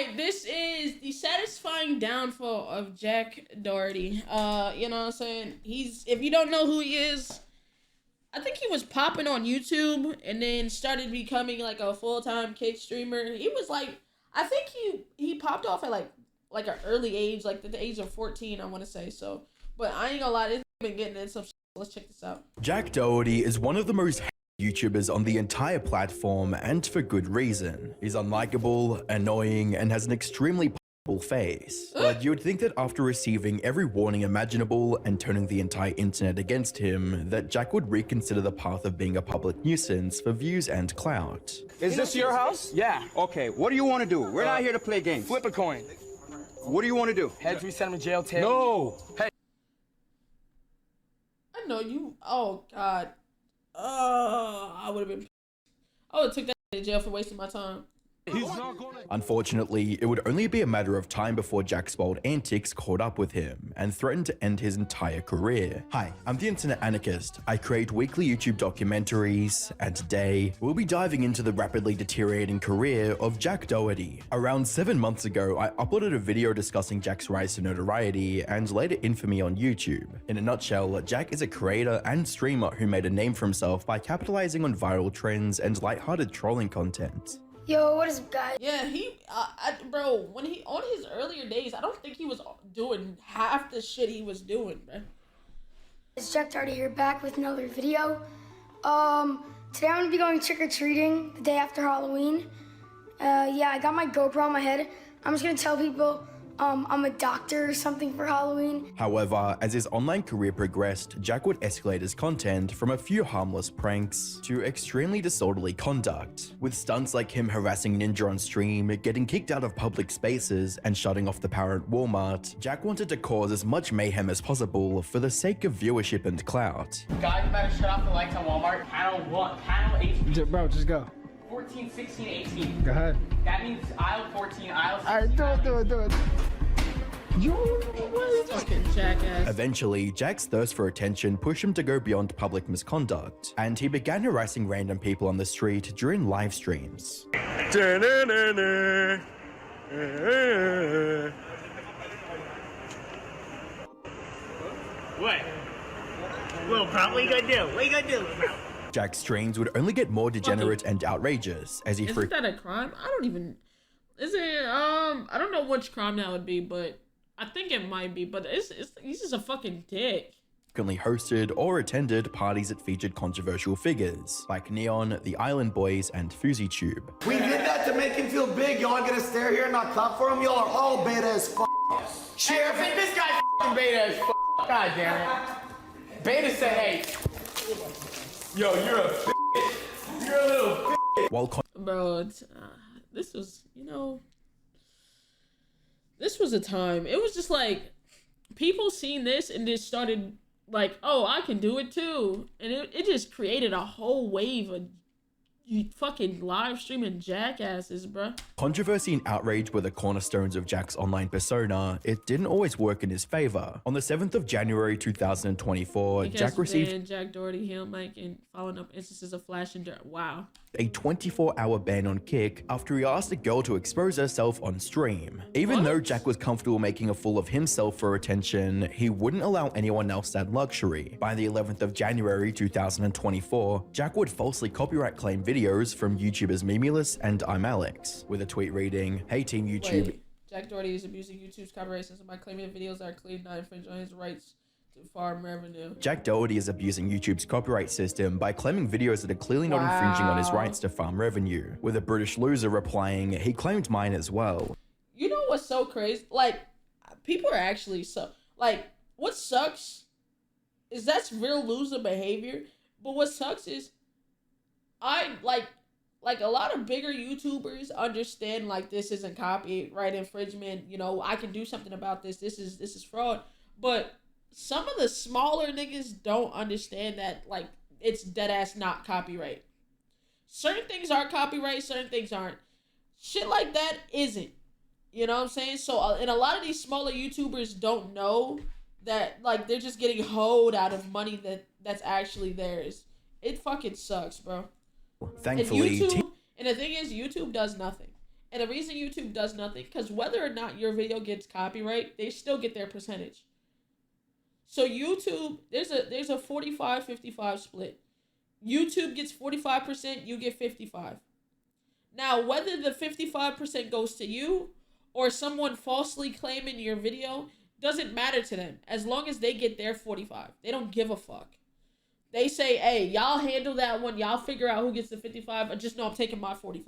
Alright, this is the satisfying downfall of Jack Doherty. You know what I'm saying? If you don't know who he is, I think he was popping on YouTube and then started becoming like a full-time kick streamer. He was like, I think he popped off at like an early age, like the age of 14, I want to say. So, but I ain't gonna lie, this been getting in some shit. Let's check this out. Jack Doherty is one of the most YouTubers on the entire platform, and for good reason. He's unlikable, annoying, and has an extremely powerful face. But you would think that after receiving every warning imaginable and turning the entire internet against him, that Jack would reconsider the path of being a public nuisance for views and clout. Is this your house? Yeah. Okay, what do you want to do? We're not here to play games. Flip a coin. What do you want to do? Heads, we send him to jail. Tails. No! Hey. I know you. Oh God. I would have been. I would have took that to jail for wasting my time. He's not gonna... Unfortunately, it would only be a matter of time before Jack's bold antics caught up with him and threatened to end his entire career. Hi, I'm the Internet Anarchist. I create weekly YouTube documentaries, and today we'll be diving into the rapidly deteriorating career of Jack Doherty. Around 7 months ago, I uploaded a video discussing Jack's rise to notoriety and later infamy on YouTube. In a nutshell, Jack is a creator and streamer who made a name for himself by capitalizing on viral trends and lighthearted trolling content. Yo, what is up, guys? Yeah, bro, when he on his earlier days, I don't think he was doing half the shit he was doing, man. It's Jack Doherty here, back with another video. Today I'm gonna be going trick-or-treating the day after Halloween. Yeah, I got my GoPro on my head. I'm just gonna tell people I'm a doctor or something for Halloween. However, as his online career progressed, Jack would escalate his content from a few harmless pranks to extremely disorderly conduct, with stunts like him harassing Ninja on stream, getting kicked out of public spaces, and shutting off the power at Walmart. Jack wanted to cause as much mayhem as possible for the sake of viewership and clout. Guys, you better shut off the lights on Walmart. Panel 1, panel 8. Bro, just go. 14, 16, 18. Go ahead. That means aisle 14, aisle 16. Alright, do it. Fucking jackass. Eventually, Jack's thirst for attention pushed him to go beyond public misconduct, and he began harassing random people on the street during live streams. What? Well, bro, what you gonna do? What you gonna do, bro? Jack's streams would only get more degenerate and outrageous as he Isn't that a crime? I don't even. Is it? I don't know which crime that would be, but I think it might be. But he's just a fucking dick. frequently hosted or attended parties that featured controversial figures like Neon, the Island Boys, and FuziTube. We did that to make him feel big. Y'all gonna stare here and not clap for him? Y'all are all beta as f. Sheriff, this guy's f***ing beta as f***. God damn it. Beta said, hey. Yo, you're a f***. You're a little f***. While Bro, this was, you know, this was a time. It was just like, people seen this and just started like, oh, I can do it too. And it just created a whole wave of you fucking live streaming jackasses, bro. controversy and outrage were the cornerstones of Jack's online persona. It didn't always work in his favor. On the 7th of January 2024, Jack received Jack Doherty, Hail Mike, and following up instances of flash and dirt. Wow. a 24-hour ban on Kick after he asked a girl to expose herself on stream. Even though Jack was comfortable making a fool of himself for attention, he wouldn't allow anyone else that luxury. By the 11th of January 2024, Jack would falsely copyright claim videos from YouTubers Memulus and I'm Alex, with a tweet reading, "Hey Team YouTube." Wait, Jack Doherty is abusing YouTube's copyright system by claiming videos that are clearly not infringed on his rights to farm revenue. Jack Doherty is abusing YouTube's copyright system by claiming videos that are clearly not infringing on his rights to farm revenue, with a British loser replying, "He claimed mine as well." You know what's so crazy? Like, people are actually like, what sucks is that's real loser behavior. But what sucks is I like a lot of bigger YouTubers understand like this isn't copyright infringement. You know, I can do something about this. This is fraud. But some of the smaller niggas don't understand that like it's dead ass not copyright. Certain things are copyright, certain things aren't. Shit like that isn't. You know what I'm saying? So and a lot of these smaller YouTubers don't know that like they're just getting hoed out of money that's actually theirs. It fucking sucks, bro. Thankfully, And the thing is, YouTube does nothing. And the reason YouTube does nothing, because whether or not your video gets copyright, they still get their percentage. So YouTube, there's a 45-55 split. YouTube gets 45%, you get 55%. Now, whether the 55% goes to you or someone falsely claiming your video doesn't matter to them as long as they get their 45%. They don't give a fuck. They say, hey, y'all handle that one. Y'all figure out who gets the 55%. But just know I'm taking my 45%.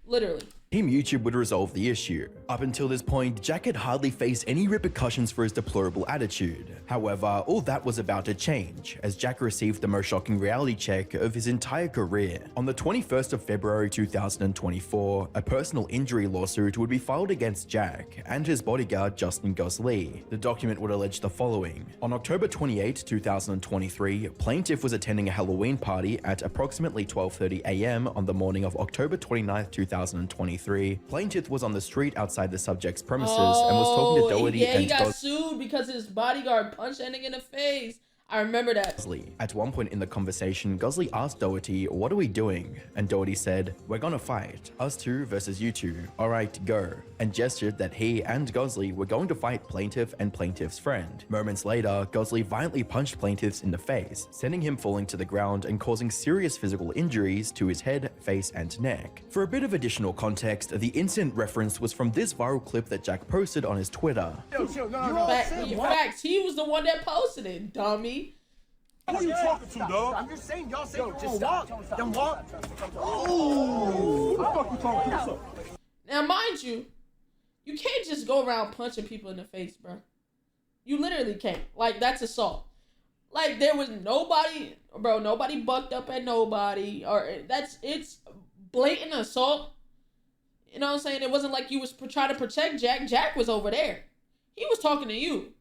Literally. Team YouTube would resolve the issue. Up until this point, Jack had hardly faced any repercussions for his deplorable attitude. However, all that was about to change, as Jack received the most shocking reality check of his entire career. On the 21st of February 2024, a personal injury lawsuit would be filed against Jack and his bodyguard Justin Gosley. The document would allege the following. On October 28, 2023, plaintiff was attending a Halloween party at approximately 12:30 a.m. on the morning of October 29, 2023. Plaintiff was on the street outside the subject's premises and was talking to Doherty and he got sued because his bodyguard punched that nigga in the face. I remember that. Gosley. At one point in the conversation, Gosley asked Doherty, "What are we doing?" And Doherty said, "We're gonna fight. Us two versus you two. Alright, go." And gestured that he and Gosley were going to fight plaintiff and plaintiff's friend. Moments later, Gosley violently punched plaintiff in the face, sending him falling to the ground and causing serious physical injuries to his head, face, and neck. For a bit of additional context, the incident referenced was from this viral clip that Jack posted on his Twitter. Facts, he was the one that posted it, dummy. Who are you talking to, dog? I'm just saying, y'all say you're gonna walk. Then walk. Ooh, what the fuck you talking to? What's up? Now, mind you, you can't just go around punching people in the face, bro. You literally can't. Like, that's assault. Like, there was nobody, bro, nobody bucked up at nobody. Or it's blatant assault. You know what I'm saying? It wasn't like you was trying to protect Jack. Jack was over there. He was talking to you.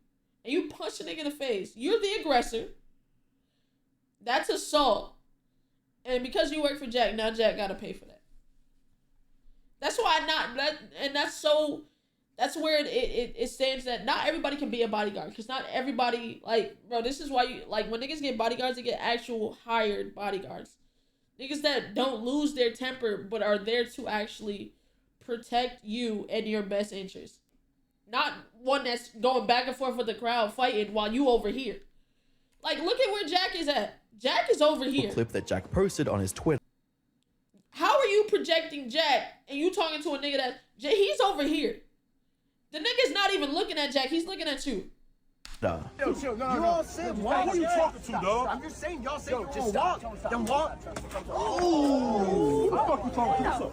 And you punched a nigga in the face. You're the aggressor. That's assault. And because you work for Jack, now Jack gotta pay for that. That's why that's where it stands that not everybody can be a bodyguard. Because not everybody, like, bro, this is why you, like, when niggas get bodyguards, they get actual hired bodyguards. Niggas that don't lose their temper, but are there to actually protect you and your best interest. Not one that's going back and forth with the crowd fighting while you over here. Like, look at where Jack is at. Jack is over here. Clip that Jack posted on his Twitter. How are you projecting Jack and you talking to a nigga that he's over here? The nigga's not even looking at Jack. He's looking at you. You all said walk. Who are you talking to, dog? I'm just saying, y'all say you're gonna walk. Then walk. Ooh, what the fuck you talking to? What's up?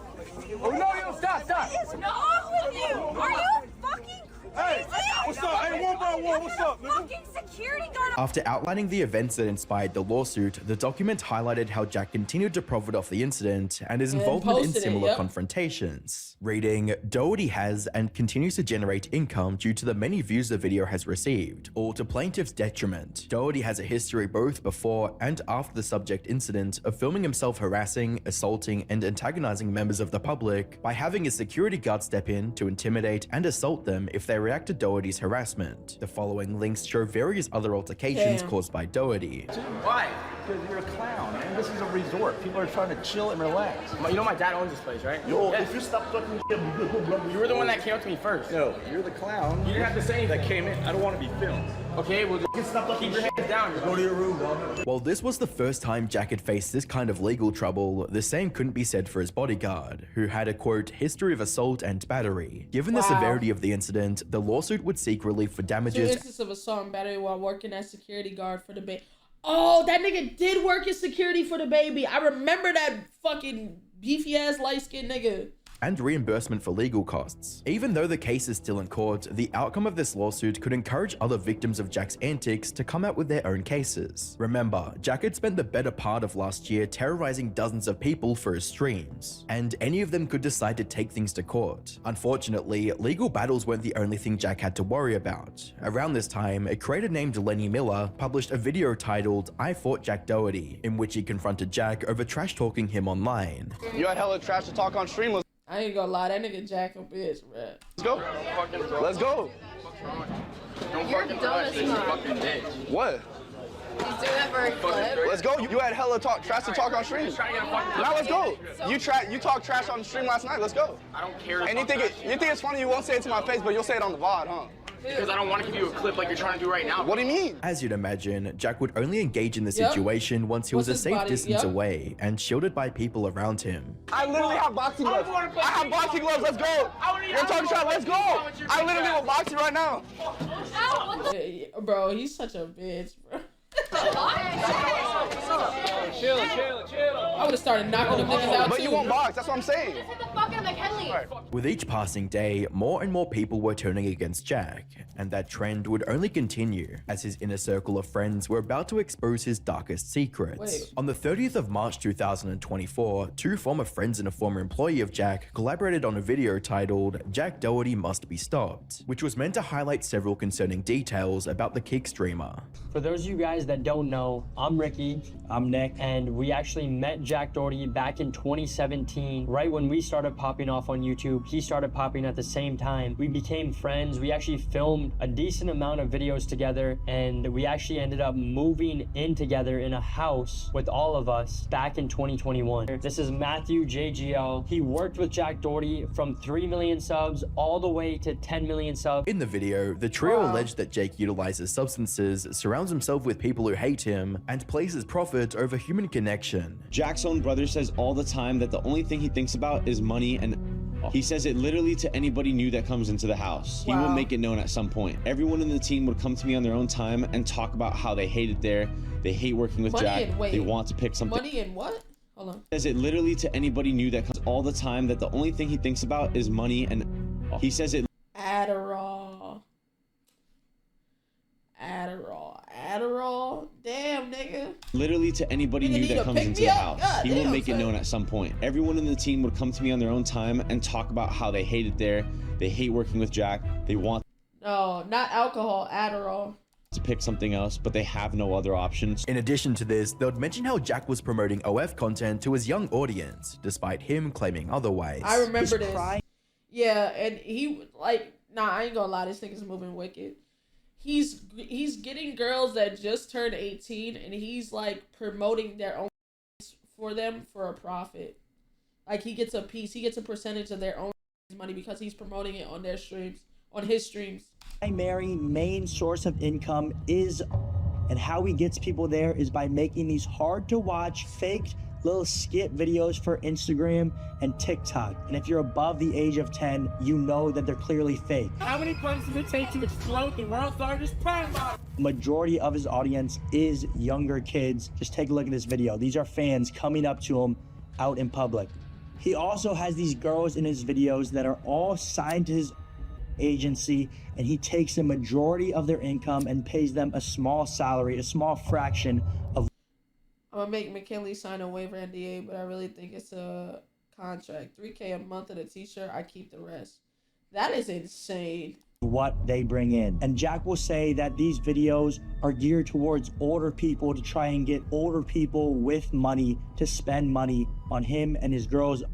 Oh, no, yo, stop. What is wrong with you? Are you fucking crazy? Hey, what's up? Hey, one by one, what's up, nigga? Fucking security guard. After outlining the events that inspired the lawsuit, the document highlighted how Jack continued to profit off the incident and his involvement in similar confrontations. Reading, Doherty has and continues to generate income due to the many views the video has received, all to plaintiff's detriment. Doherty has a history both before and after the subject incident of filming himself harassing, assaulting, and antagonizing members of the public by having a security guard step in to intimidate and assault them if they react to Doherty's harassment. The following links show various other altercations caused by Doherty. Why? Because you're a clown, man. This is a resort. People are trying to chill and relax. You know my dad owns this place, right? Yo, Yeah. if you stop talking shit, You were the one that came up to me first. No, you're the clown. You didn't have to say anything. That came in. I don't want to be filmed. Okay, well, just keep your hands down. go to your room, dog. While this was the first time Jack had faced this kind of legal trouble, the same couldn't be said for his bodyguard, who had a quote, history of assault and battery. Given the severity of the incident, the lawsuit would seek relief for damages. 2 instances of assault and battery while working as security guard for the baby. Oh, that nigga did work as security for the baby. I remember that fucking beefy ass light skinned nigga. And reimbursement for legal costs. Even though the case is still in court, the outcome of this lawsuit could encourage other victims of Jack's antics to come out with their own cases. Remember, Jack had spent the better part of last year terrorizing dozens of people for his streams, and any of them could decide to take things to court. Unfortunately, legal battles weren't the only thing Jack had to worry about. Around this time, a creator named Lenny Miller published a video titled "I Fought Jack Doherty," in which he confronted Jack over trash-talking him online. You had hella trash to talk on stream. I ain't gonna lie, that nigga Jack a bitch, bruh. Let's go. Let's go. You're dumb as fuck. What? doing that for a clip. Let's go. You had hella trash to talk on stream. Now let's go. You talk trash on stream last night. Let's go. I don't care. And you think it's funny? You won't say it to my face, but you'll say it on the VOD, huh? Because I don't want to give you a clip like you're trying to do right now. What do you mean? As you'd imagine, Jack would only engage in the situation once he was a safe distance away and shielded by people around him. I literally have boxing gloves. I have boxing gloves. Let's go. You're talking trash. Let's go. I literally will box you right now. Bro, he's such a bitch, bro. Chill. I would have started knocking them niggas out But too. you won't box. That's what I'm saying. With each passing day, more and more people were turning against Jack, and that trend would only continue as his inner circle of friends were about to expose his darkest secrets. Wait. On the 30th of March 2024, two former friends and a former employee of Jack collaborated on a video titled "Jack Doherty Must Be Stopped," which was meant to highlight several concerning details about the Kick streamer. For those of you guys that don't know, I'm Ricky. I'm Nick. And we actually met Jack Doherty back in 2017, right when we started popping off on YouTube. He started popping at the same time. We became friends. We actually filmed a decent amount of videos together, and we actually ended up moving in together in a house with all of us back in 2021. This is Matthew JGL. He worked with Jack Doherty from 3 million subs all the way to 10 million subs. In the video, the trio alleged that Jake utilizes substances, surrounds himself with people who hate him, and places profit over human connection. Jack's own brother says all the time that the only thing he thinks about is money, and he says it literally to anybody new that comes into the house. He will make it known at some point. Everyone in the team would come to me on their own time and talk about how they hate it there. They hate working with Jack. They want to pick something. Money and what? Hold on. He says it literally to anybody new that comes all the time that the only thing he thinks about is money, and he says it. Adderall. Damn, nigga. Literally to anybody new that comes into the house. He will make it known at some point. Everyone in the team would come to me on their own time and talk about how they hate it there. They hate working with Jack. They want No, not alcohol, Adderall. to pick something else, but they have no other options. In addition to this, they would mention how Jack was promoting OF content to his young audience, despite him claiming otherwise. I remember this. Yeah, and he I ain't gonna lie, this nigga's moving wicked. He's getting girls that just turned 18 and he's like promoting their own for them for a profit. Like he gets a percentage of their own money because he's promoting it on their streams, on his streams. Primary main source of income is, and how he gets people there is by making these hard to watch fake little skit videos for Instagram and TikTok. And if you're above the age of 10, you know that they're clearly fake. How many punches does it take to explode the world's largest crime bomb? Majority of his audience is younger kids. Just take a look at this video. These are fans coming up to him out in public. He also has these girls in his videos that are all signed to his agency, and he takes the majority of their income and pays them a small salary, a small fraction of. I'm gonna make McKinley sign a waiver NDA, but I really think it's a contract. $3K a month and a t-shirt, I keep the rest. That is insane. What they bring in. And Jack will say that these videos are geared towards older people to try and get older people with money to spend money on him and his girls.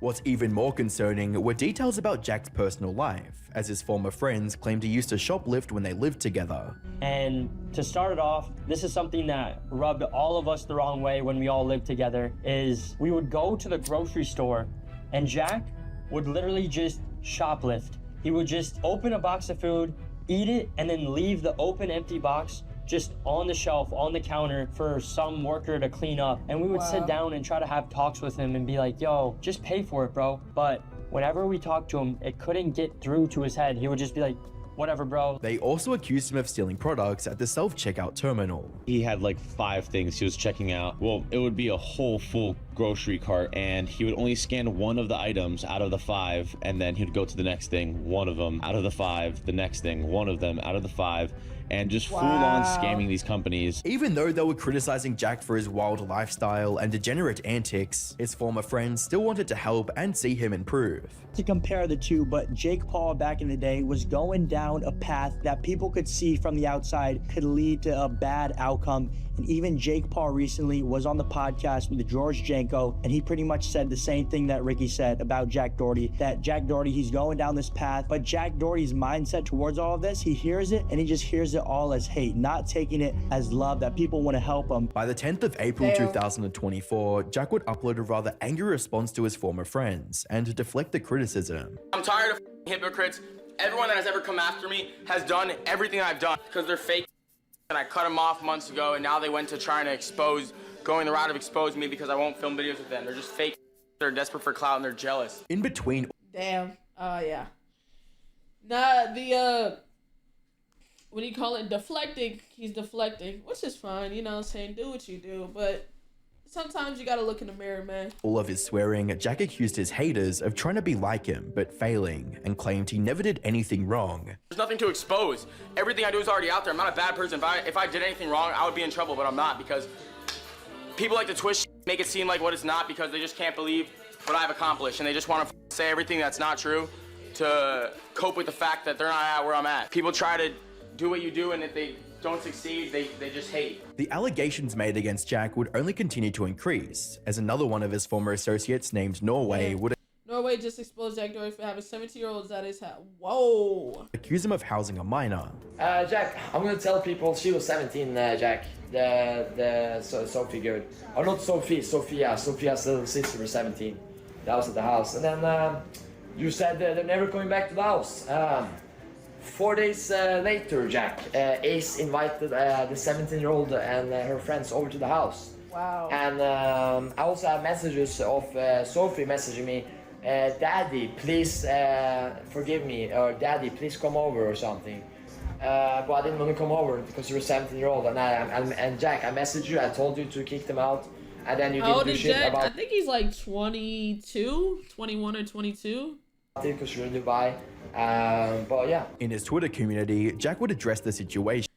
What's even more concerning were details about Jack's personal life, as his former friends claimed he used to shoplift when they lived together. And to start it off, this is something that rubbed all of us the wrong way when we all lived together, is we would go to the grocery store and Jack would literally just shoplift. He would just open a box of food, eat it, and then leave the open empty box just on the shelf, on the counter for some worker to clean up. And we would sit down and try to have talks with him and be like, yo, just pay for it, bro. But whenever we talked to him, it couldn't get through to his head. He would just be like, whatever, bro. They also accused him of stealing products at the self-checkout terminal. He had like 5 things he was checking out. Well, it would be a whole full grocery cart, and he would only scan one of the items out of the 5, and then he'd go to the next thing, one of them out of the 5, the next thing, one of them out of the 5, and just full-on scamming these companies. Even though they were criticizing Jack for his wild lifestyle and degenerate antics, his former friends still wanted to help and see him improve. To compare the two, but Jake Paul back in the day was going down a path that people could see from the outside could lead to a bad outcome. And even Jake Paul recently was on the podcast with George Jenkins Franco, and he pretty much said the same thing that Ricky said about Jack Doherty, that Jack Doherty, he's going down this path, but Jack Doherty's mindset towards all of this, he hears it and he just hears it all as hate, not taking it as love, that people want to help him. By the 10th of April 2024, Jack would upload a rather angry response to his former friends and to deflect the criticism. I'm tired of hypocrites. Everyone that has ever come after me has done everything I've done because they're fake, and I cut them off months ago, and now they went to trying to going the route of exposing me because I won't film videos with them. They're just fake. They're desperate for clout and they're jealous. In between. Damn. Yeah. Nah, what do you call it? Deflecting. He's deflecting, which is fine. You know what I'm saying? Do what you do, but sometimes you gotta look in the mirror, man. All of his swearing, Jack accused his haters of trying to be like him, but failing, and claimed he never did anything wrong. There's nothing to expose. Everything I do is already out there. I'm not a bad person. If I did anything wrong, I would be in trouble, but I'm not, because people like to twist, make it seem like what it's not, because they just can't believe what I've accomplished, and they just want to say everything that's not true to cope with the fact that they're not at where I'm at. People try to do what you do, and if they don't succeed, they just hate. The allegations made against Jack would only continue to increase, as another one of his former associates named Norway would Norway just exposed Jack Doherty for having 17-year-olds at his house. Whoa. accuse him of housing a minor. Jack, I'm gonna tell people she was 17, Jack. Sophie good. Oh, not Sophie, Sophia. Sophia's little sister was 17. That was at the house. And then you said they're never coming back to the house. 4 days later, Jack, Ace invited the 17-year-old and her friends over to the house. Wow. And I also have messages of Sophie messaging me, Daddy, please forgive me, or Daddy, please come over, or something. But I didn't want to come over because you're a 17-year-old. And Jack, I messaged you, I told you to kick them out. And then you didn't do shit Jack? about I think he's like 22, 21 or 22. Because you're in Dubai. But yeah. In his Twitter community, Jack would address the situation.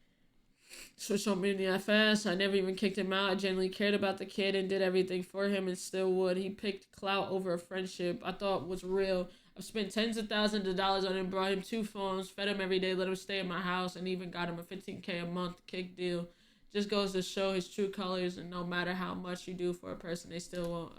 Switched on me in the FS. I never even kicked him out. I genuinely cared about the kid and did everything for him and still would. He picked clout over a friendship I thought was real. I've spent tens of thousands of dollars on him, brought him 2 phones, fed him every day, let him stay in my house, and even got him a $15K a month kick deal. Just goes to show his true colors, and no matter how much you do for a person, they still won't.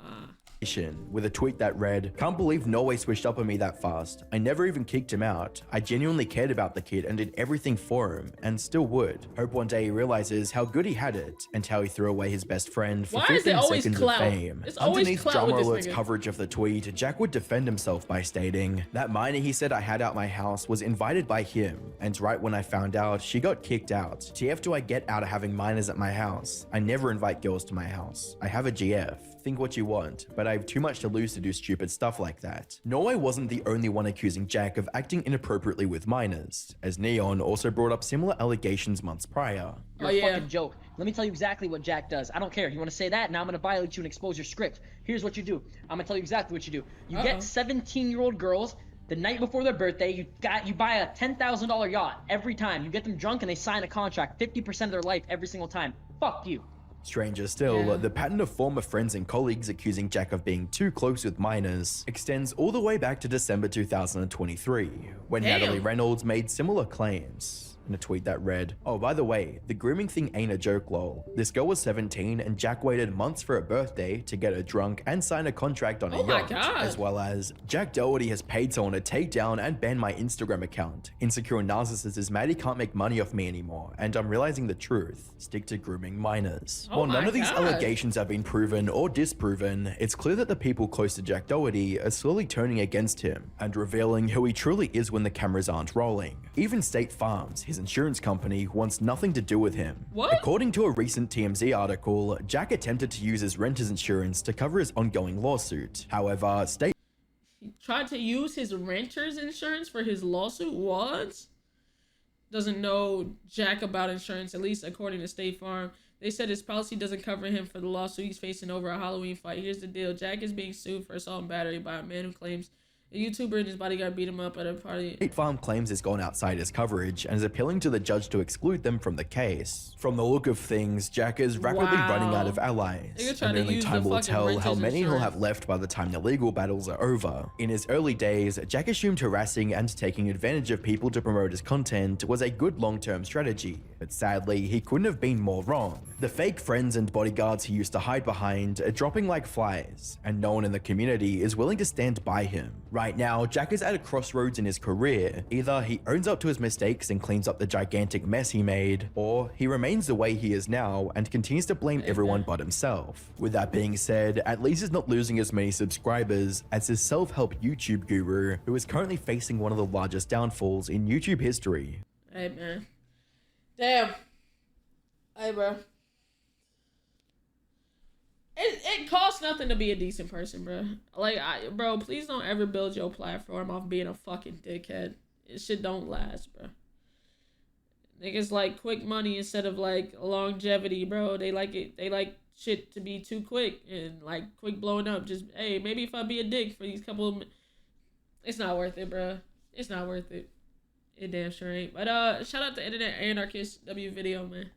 With a tweet that read, "Can't believe Norway switched up on me that fast. I never even kicked him out. I genuinely cared about the kid and did everything for him, and still would. Hope one day he realizes how good he had it and how he threw away his best friend for 15 seconds of fame." Underneath Drama Alert's coverage of the tweet, Jack would defend himself by stating, "That minor he said I had out my house was invited by him, and right when I found out, she got kicked out. TF do I get out of having minors at my house? I never invite girls to my house. I have a GF. Think what you want, but I have too much to lose to do stupid stuff like that." Norway wasn't the only one accusing Jack of acting inappropriately with minors, as Neon also brought up similar allegations months prior. You're a fucking joke. Let me tell you exactly what Jack does. I don't care. You want to say that? Now I'm going to violate you and expose your script. Here's what you do. I'm going to tell you exactly what you do. You get 17-year-old girls the night before their birthday. You buy a $10,000 yacht every time. You get them drunk and they sign a contract 50% of their life every single time. Fuck you. Stranger still, the pattern of former friends and colleagues accusing Jack of being too close with minors extends all the way back to December 2023, when Natalie Reynolds made similar claims. In a tweet that read, "Oh, by the way, the grooming thing ain't a joke, lol. This girl was 17 and Jack waited months for her birthday to get her drunk and sign a contract on a yacht." As well as, "Jack Doherty has paid someone to take down and ban my Instagram account. Insecure narcissist is mad he can't make money off me anymore, and I'm realizing the truth. Stick to grooming minors." While none of these allegations have been proven or disproven, it's clear that the people close to Jack Doherty are slowly turning against him and revealing who he truly is when the cameras aren't rolling. Even State Farms, his insurance company, wants nothing to do with him. According to a recent TMZ article, Jack attempted to use his renter's insurance to cover his ongoing lawsuit. However, He tried to use his renter's insurance for his lawsuit? What? Doesn't know jack about insurance, at least according to State Farm. They said his policy doesn't cover him for the lawsuit he's facing over a Halloween fight. Here's the deal. Jack is being sued for assault and battery by a man who claims a YouTuber and his bodyguard beat him up at a party. State Farm claims it's gone outside his coverage and is appealing to the judge to exclude them from the case. From the look of things, Jack is rapidly running out of allies, and only time will tell how many he'll have left by the time the legal battles are over. In his early days, Jack assumed harassing and taking advantage of people to promote his content was a good long-term strategy. But sadly, he couldn't have been more wrong. The fake friends and bodyguards he used to hide behind are dropping like flies, and no one in the community is willing to stand by him. Right now, Jack is at a crossroads in his career. Either he owns up to his mistakes and cleans up the gigantic mess he made, or he remains the way he is now and continues to blame everyone but himself. With that being said, at least he's not losing as many subscribers as his self-help YouTube guru, who is currently facing one of the largest downfalls in YouTube history. Hey, man. Damn. Hey, bro. It costs nothing to be a decent person, bro. Like, bro, please don't ever build your platform off being a fucking dickhead. It shit don't last, bro. Niggas like quick money instead of like longevity, bro. They like it. They like shit to be too quick and like quick blowing up. Just, hey, maybe if I be a dick for these couple of... It's not worth it, bro. It's not worth it. It damn sure ain't. But shout out to Internet Anarchist W video, man.